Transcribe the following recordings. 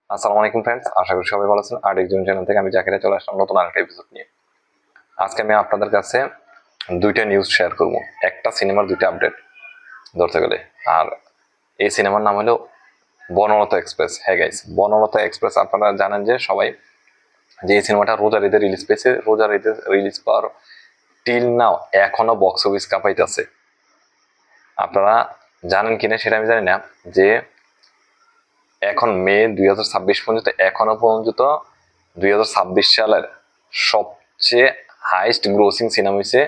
আসসালামু আলাইকুম ফ্রেন্ডস, আশা করি সবাই ভালো আছেন। আর একজন চ্যানেল থেকে আমি জাকিরা চলে আসলাম নতুন আরেকটা এপিসোড নিয়ে। আজকে আমি আপনাদের কাছে দুইটা নিউজ শেয়ার করব, একটা সিনেমার দুইটা আপডেট ধরতে গেলে। আর এই সিনেমার নাম হলো বনলতা এক্সপ্রেস। হ্যাঁ গাইস, বনলতা এক্সপ্রেস আপনারা জানেন যে সবাই, যে এই সিনেমাটা রোজার ঈদে রিলিজ পেয়েছে। রোজার ঈদে রিলিজ পাওয়ার টিল নাও এখনো বক্স অফিস কাঁপাইতেছে। আপনারা জানেন কিনা সেটা আমি জানি না, যে এখন মে 2026 পর্যন্ত, এখনো পর্যন্ত 2026 সালের সবচেয়ে হাইস্ট গ্রোসিং সিনেমা হয়েছে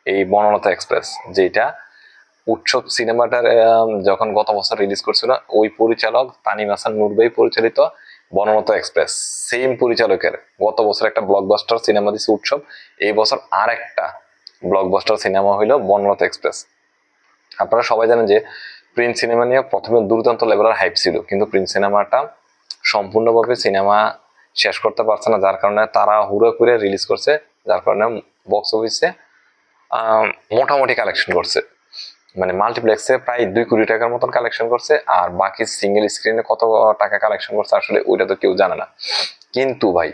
এই বনলতা এক্সপ্রেস, যেটা উৎসব সিনেমাটার যখন গত বছর রিলিজ করছিল, ওই পরিচালক তানিম হাসান নূর ভাই পরিচালিত বনলতা এক্সপ্রেস, সেম পরিচালকের গত বছর একটা ব্লকবাস্টার সিনেমা দিচ্ছে উৎসব, এই বছর আর একটা ব্লকবাস্টার সিনেমা হইলো বনলতা এক্সপ্রেস। আপনারা সবাই জানেন যে প্রিন্স সিনেমা নিয়ে প্রথমে দুর্দান্ত লেভেলের হাইপ ছিল, কিন্তু প্রিন্স সিনেমাটা সম্পূর্ণভাবে সিনেমা শেষ করতে পারছে না, যার কারণে তারা হুড়ো করে রিলিজ করছে, যার কারণে বক্স অফিসে মোটামুটি কালেকশন করছে। মানে মাল্টিপ্লেক্সে প্রায় 2 কোটি টাকার মতন কালেকশন করছে, আর বাকি সিঙ্গেল স্ক্রিনে কত টাকা কালেকশন করছে আসলে ওইটা তো কেউ জানে না। কিন্তু ভাই,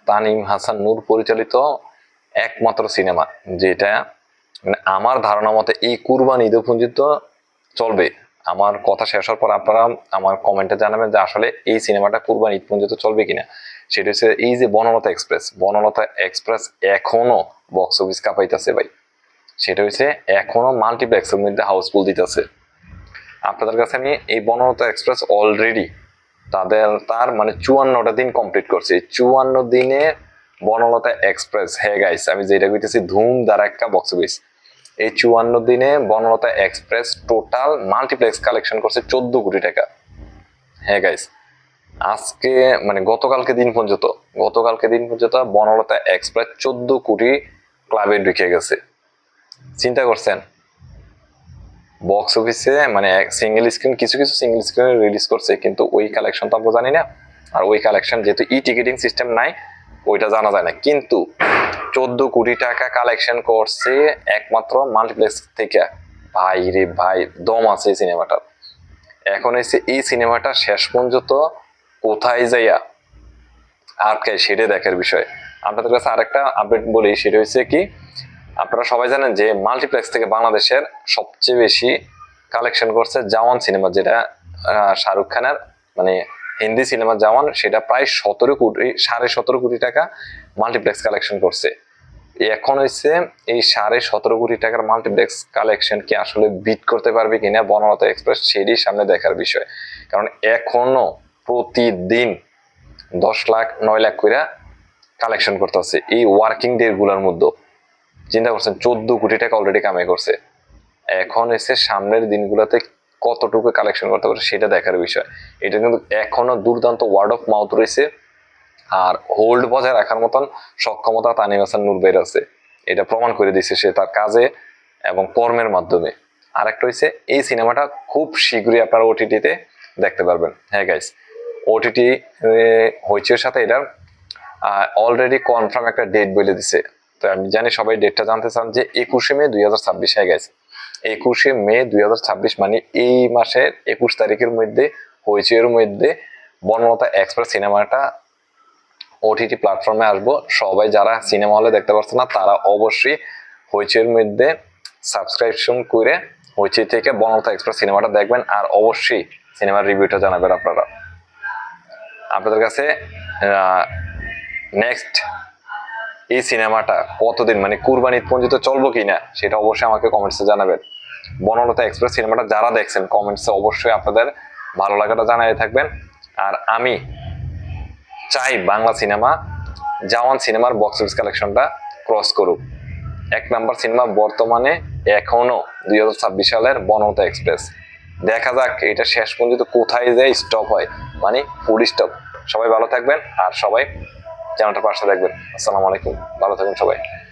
তানিম হাসান নূর পরিচালিত একমাত্র সিনেমা যেটা, মানে আমার ধারণা মতে এই কুরবানি ঈদ পর্যন্ত চলবে। আমার কথা শেষ হওয়ার পর আপনারা আমার কমেন্টে জানাবেন যে আসলে এই সিনেমাটা কুরবানি ঈদ পর্যন্ত চলবে কিনা। সেটা হচ্ছে এই যে বনলতা এক্সপ্রেস, বনলতা এক্সপ্রেস এখনো বক্স অফিস কাঁপাইতেছে ভাই। সেটা হচ্ছে এখনো মাল্টিপ্লেক্সের মধ্যে হাউসফুল দিতেছে। আপনাদের কাছে আমি এই বনলতা এক্সপ্রেস অলরেডি তার মানে 54টা দিন কমপ্লিট করছে। 54 দিনে বনলতা এক্সপ্রেস, হ্যাঁ গাইস আমি যেটা কইতেছি ধুম ধারাক্কা বক্স অফিস। এই 54 দিনে Banalata express total multiplex collection করছে 14 কোটি টাকা। হ্যাঁ গাইস, আজকে মানে গতকালকে দিন পর্যন্ত বনলতা এক্সপ্রেস 14 কোটি ক্লাবে ঢুকে গেছে। চিন্তা করছেন বক্স অফিসে, মানে সিঙ্গেল স্ক্রিন, কিছু কিছু সিঙ্গেল স্ক্রিনে রিলিজ করছে, কিন্তু ওই কালেকশন তো আমরা জানি না। আর ওই কালেকশন যেহেতু ই টিকিটিং সিস্টেম নাই, ওইটা জানা যায় না। কিন্তু 14 কোটি টাকা কালেকশন করছে একমাত্র মাল্টিপ্লেক্স থেকে। ভাই রে ভাই, দম আছে এই সিনেমাটার। এখন এসে এই সিনেমাটা শেষ পর্যন্ত কোথায় যাইয়া আটকায় সেটা দেখার বিষয়। আপনাদের কাছে আরেকটা আপডেট বলি, সেটা হচ্ছে কি, আপনারা সবাই জানেন যে মাল্টিপ্লেক্স থেকে বাংলাদেশের সবচেয়ে বেশি কালেকশন করছে জওয়ান সিনেমা, যেটা শাহরুখ খানের মানে হিন্দি সিনেমা জওয়ান, সেটা প্রায় 17 কোটি, 17.5 কোটি টাকা মাল্টিপ্লেক্স কালেকশন করছে। এখন হচ্ছে এই 17.5 কোটি টাকার মাল্টিপ্লেক্স কালেকশন কি আসলে বিট করতে পারবে কিনা বনলতা এক্সপ্রেস, সেটি সামনে দেখার বিষয়। কারণ এখনো প্রতিদিন 10 লাখ 9 লাখ করে কালেকশন করতেছে এই ওয়ার্কিং ডে গুলোর মধ্যে। চিন্তা করছেন 14 কোটি টাকা অলরেডি কামাই করছে। এখন এসে সামনের দিনগুলোতে কতটুকু কালেকশন করতে পারে সেটা দেখার বিষয়। এটা কিন্তু এখনো দুর্দান্ত ওয়ার্ড অফ মাউথ রয়েছে, আর হোল্ড বজায় রাখার মতন সক্ষমতা তানিম হাসান নূর ভাইয়ের আছে। এটা প্রমাণ করে দিচ্ছে সে তার কাজে এবং কর্মের মাধ্যমে। আর একটা হচ্ছে এই সিনেমাটা খুব শীঘ্রই আপনারা ওটিটিতে দেখতে পারবেন। হ্যাঁ গাইস, ওটিটি হইচের সাথে এটার অলরেডি কনফার্ম একটা ডেট বলে দিছে। তো আমি জানি সবাই ডেটটা জানতে চান, যে 21শে মে 2026 হয়ে গেছে। 21শে মে 2026 মানে এই মাসের 21 তারিখের মধ্যে হইচের মধ্যে বনলতা এক্সপ্রেস সিনেমাটা ওটিটি প্ল্যাটফর্মে আসবো। সবাই যারা সিনেমা হলে দেখতে পারছে না, তারা অবশ্যই হইচের মধ্যে সাবস্ক্রিপশন করে হইচই থেকে বনলতা এক্সপ্রেস সিনেমাটা দেখবেন, আর অবশ্যই সিনেমার রিভিউটা জানাবেন। আপনাদের কাছে নেক্সট এই সিনেমাটা কতদিন, মানে কুরবানি ঈদ পর্যন্ত চলবো কিনা, সেটা অবশ্যই আমাকে কমেন্টসে জানাবেন। বনলতা এক্সপ্রেস সিনেমাটা যারা দেখছেন কমেন্টসে অবশ্যই আপনাদের ভালো লাগাটা জানাই থাকবেন। আর আমি চাই বাংলা সিনেমা জওয়ান সিনেমার বক্স অফিস কালেকশনটা ক্রস করুক। 1 নাম্বার সিনেমা বর্তমানে এখনো 2026 সালের বনলতা এক্সপ্রেস। দেখা যাক এটা শেষ পর্যন্ত কোথায় যায় স্টপ হয়, মানে ফুল স্টপ। সবাই ভালো থাকবেন, আর সবাই চ্যানেলটা পাশে দেখবেন। আসসালামু আলাইকুম, ভালো থাকবেন সবাই।